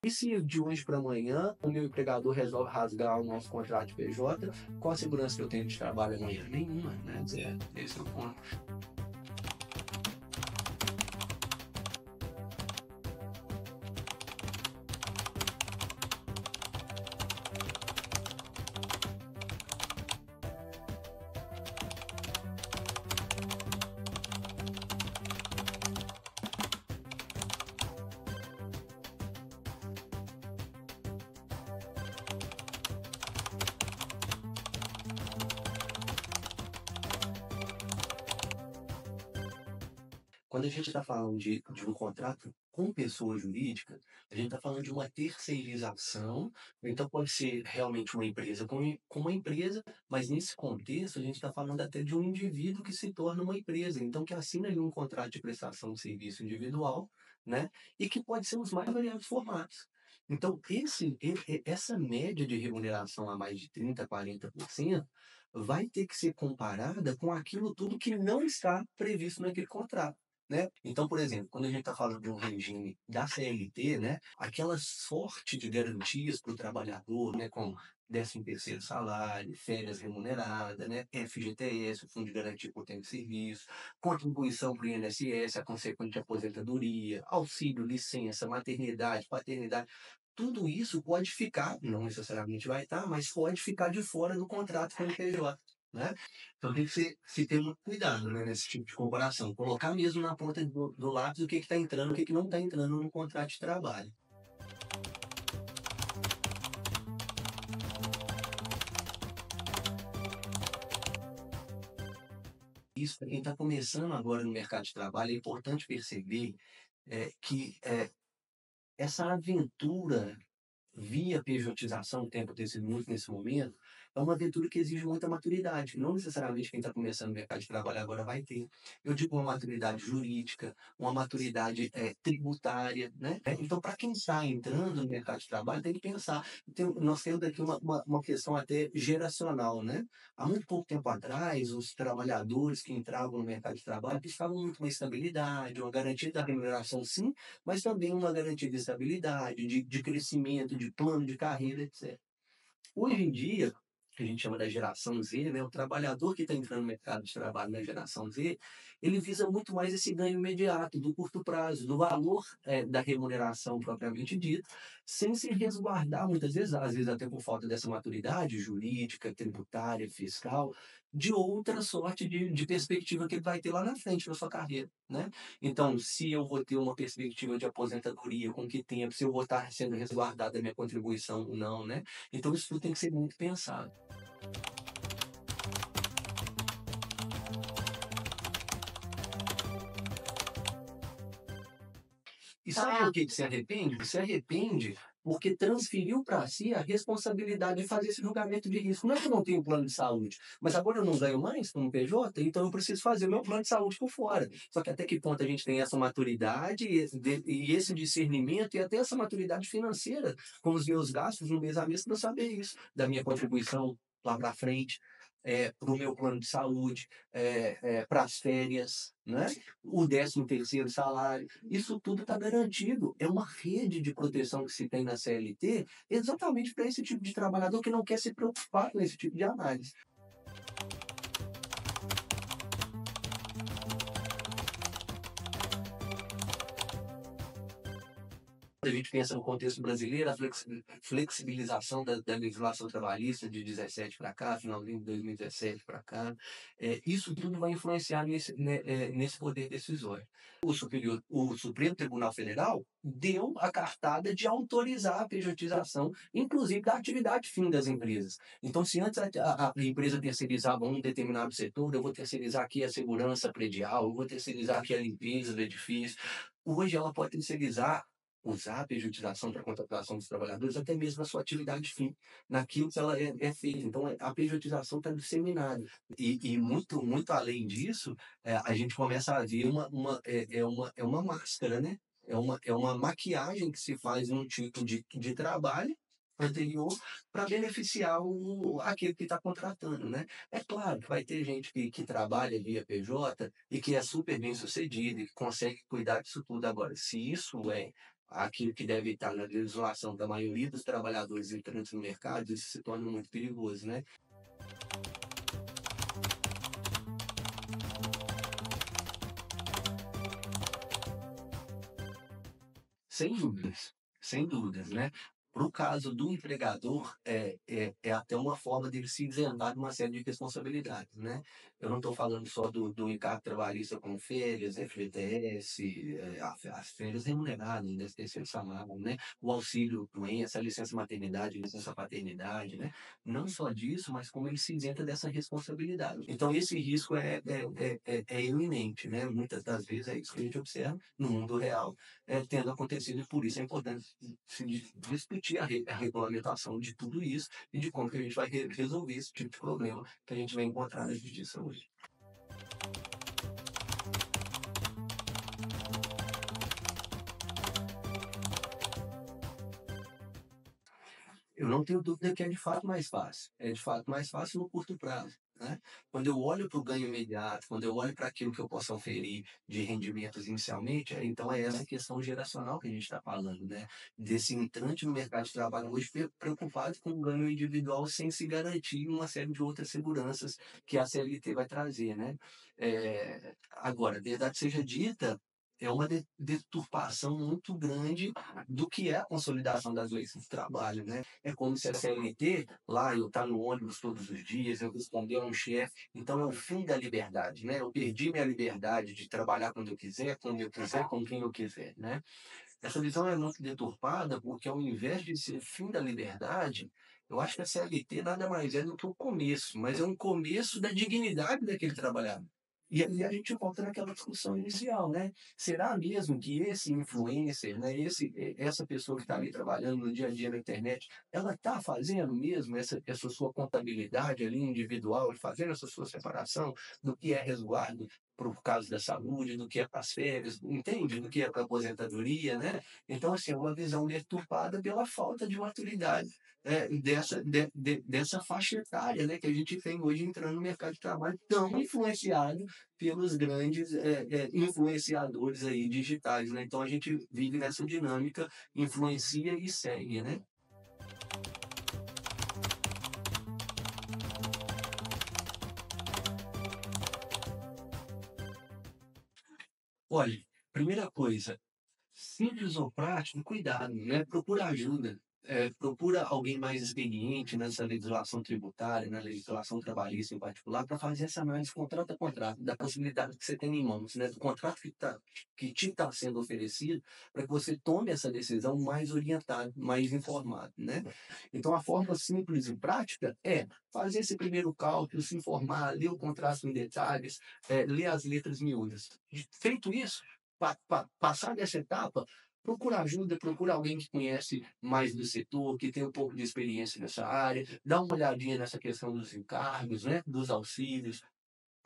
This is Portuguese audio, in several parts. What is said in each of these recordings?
E se de hoje para amanhã o meu empregador resolve rasgar o nosso contrato de PJ, qual a segurança que eu tenho de trabalho amanhã? Nenhuma, né? Zero. Esse é o ponto. Quando a gente está falando de um contrato com pessoa jurídica, a gente está falando de uma terceirização, então pode ser realmente uma empresa com uma empresa, mas nesse contexto a gente está falando até de um indivíduo que se torna uma empresa, então que assina ali um contrato de prestação de serviço individual, né? E que pode ser os mais variados formatos. Então, essa média de remuneração a mais de 30, 40% vai ter que ser comparada com aquilo tudo que não está previsto naquele contrato. Né? Então, por exemplo, quando a gente está falando de um regime da CLT, né, aquela sorte de garantias para o trabalhador, né, como 13º salário, férias remuneradas, né, FGTS, o Fundo de Garantia por Tempo de Serviço, contribuição para o INSS, a consequente aposentadoria, auxílio, licença, maternidade, paternidade, tudo isso pode ficar, não necessariamente vai estar, mas pode ficar de fora do contrato com o PJ. Né? Então tem que se ter muito cuidado, né, nesse tipo de comparação. Colocar mesmo na ponta do lápis o que está entrando, o que não está entrando no contrato de trabalho. Isso, para quem está começando agora no mercado de trabalho, é importante perceber que essa aventura via pejotização, o tempo ter sido muito nesse momento, é uma aventura que exige muita maturidade. Não necessariamente quem está começando no mercado de trabalho agora vai ter. Eu digo uma maturidade jurídica, uma maturidade tributária, né? Então, para quem está entrando no mercado de trabalho, tem que pensar. Nós temos aqui uma questão até geracional, né? Há muito pouco tempo atrás, os trabalhadores que entravam no mercado de trabalho buscavam muito uma estabilidade, uma garantia da remuneração, sim, mas também uma garantia de estabilidade, de crescimento, de plano de carreira, etc. Hoje em dia, que a gente chama da geração Z, né, o trabalhador que está entrando no mercado de trabalho na geração Z, ele visa muito mais esse ganho imediato, do curto prazo, do valor da remuneração propriamente dito, sem se resguardar, muitas vezes, às vezes até por falta dessa maturidade jurídica, tributária, fiscal, de outra sorte de perspectiva que ele vai ter lá na frente na sua carreira. Né? Então, se eu vou ter uma perspectiva de aposentadoria, com que tempo, se eu vou estar sendo resguardada a minha contribuição ou não, né? Então, isso tudo tem que ser muito pensado. E sabe por que se arrepende? Se arrepende porque transferiu para si a responsabilidade de fazer esse julgamento de risco. Não é que eu não tenho plano de saúde, mas agora eu não ganho mais como PJ, então eu preciso fazer o meu plano de saúde por fora. Só que até que ponto a gente tem essa maturidade e esse discernimento e até essa maturidade financeira com os meus gastos no mês a mês para eu saber isso, da minha contribuição lá para frente, para o meu plano de saúde, para as férias, né? O 13º salário, isso tudo está garantido. É uma rede de proteção que se tem na CLT exatamente para esse tipo de trabalhador que não quer se preocupar com esse tipo de análise. A gente pensa no contexto brasileiro, a flexibilização da legislação trabalhista de 17 para cá, finalzinho de 2017 para cá, isso tudo vai influenciar nesse poder decisório. O Supremo Tribunal Federal deu a cartada de autorizar a pejotização, inclusive da atividade fim das empresas. Então, se antes a empresa terceirizava um determinado setor, eu vou terceirizar aqui a segurança predial, eu vou terceirizar aqui a limpeza do edifício. Hoje ela pode terceirizar, usar a pejotização para a contratação dos trabalhadores, até mesmo na sua atividade fim, naquilo que ela é feita. Então, a pejotização está disseminada. E muito, muito além disso, a gente começa a ver uma máscara, né? É uma maquiagem que se faz num tipo de trabalho anterior para beneficiar aquele que está contratando, né? É claro que vai ter gente que trabalha via PJ e que é super bem sucedido e que consegue cuidar disso tudo. Agora, se isso é aquilo que deve estar na legislação da maioria dos trabalhadores entrantes no mercado, isso se torna muito perigoso, né? Sem dúvidas, né. Para o caso do empregador, é até uma forma dele se isentar de uma série de responsabilidades, né. Eu não estou falando só do encargo trabalhista com férias, FGTS, as férias remuneradas, ainda terceiro salário, né, o auxílio doença, a licença maternidade, licença paternidade, né. Não só disso, mas como ele se isenta dessa responsabilidade. Então esse risco é iminente, né, muitas das vezes é isso que a gente observa no mundo real, tendo acontecido e por isso é importante se discutir a regulamentação de tudo isso e de como que a gente vai resolver esse tipo de problema que a gente vai encontrar na justiça hoje. Eu não tenho dúvida que é de fato mais fácil. É de fato mais fácil no curto prazo, né. Quando eu olho para o ganho imediato, quando eu olho para aquilo que eu posso oferir de rendimentos inicialmente, então é essa questão geracional que a gente está falando, né, desse entrante no mercado de trabalho hoje preocupado com o ganho individual sem se garantir uma série de outras seguranças que a CLT vai trazer, né. Agora, verdade seja dita, é uma deturpação muito grande do que é a consolidação das leis do trabalho, né. É como se a CLT, lá eu estar no ônibus todos os dias, eu responder a um chefe, então é o fim da liberdade, né? Eu perdi minha liberdade de trabalhar quando eu quiser, como eu quiser, com quem eu quiser, né? Essa visão é muito deturpada porque ao invés de ser o fim da liberdade, eu acho que a CLT nada mais é do que um começo, mas é um começo da dignidade daquele trabalhador. E aí a gente volta naquela discussão inicial, né? Será mesmo que esse influencer, né, essa pessoa que está ali trabalhando no dia a dia na internet, ela está fazendo mesmo essa sua contabilidade ali individual, fazendo essa sua separação do que é resguardo por causa da saúde, do que é para as férias, entende? Do que é para a aposentadoria, né? Então, assim, é uma visão deturpada pela falta de maturidade dessa faixa etária, né, que a gente tem hoje entrando no mercado de trabalho tão influenciado pelos grandes influenciadores aí digitais, né? Então a gente vive nessa dinâmica, influencia e segue, né? Olha, primeira coisa, simples ou prático, cuidado, né? Procura ajuda. Procura alguém mais experiente nessa legislação tributária, na legislação trabalhista em particular, para fazer essa análise contrato a contrato, da possibilidade que você tem em mãos, né? Do contrato que te está sendo oferecido, para que você tome essa decisão mais orientado, mais informado, né? Então, a forma simples e prática é fazer esse primeiro cálculo, se informar, ler o contrato em detalhes, ler as letras miúdas. Feito isso, passar dessa etapa, procura ajuda, procura alguém que conhece mais do setor, que tem um pouco de experiência nessa área, dá uma olhadinha nessa questão dos encargos, né, dos auxílios,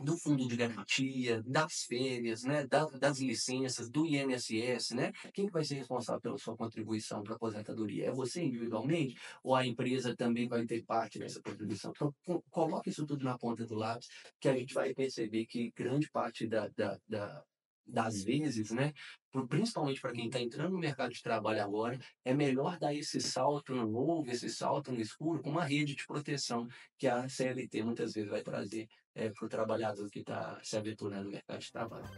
do fundo de garantia, das férias, né, das licenças, do INSS, né? Quem que vai ser responsável pela sua contribuição para a aposentadoria? É você individualmente ou a empresa também vai ter parte dessa contribuição? Então, coloque isso tudo na ponta do lápis, que a gente vai perceber que grande parte das vezes, né, principalmente para quem está entrando no mercado de trabalho agora, é melhor dar esse salto no novo, esse salto no escuro, com uma rede de proteção que a CLT muitas vezes vai trazer para o trabalhador que está se aventurando no mercado de trabalho.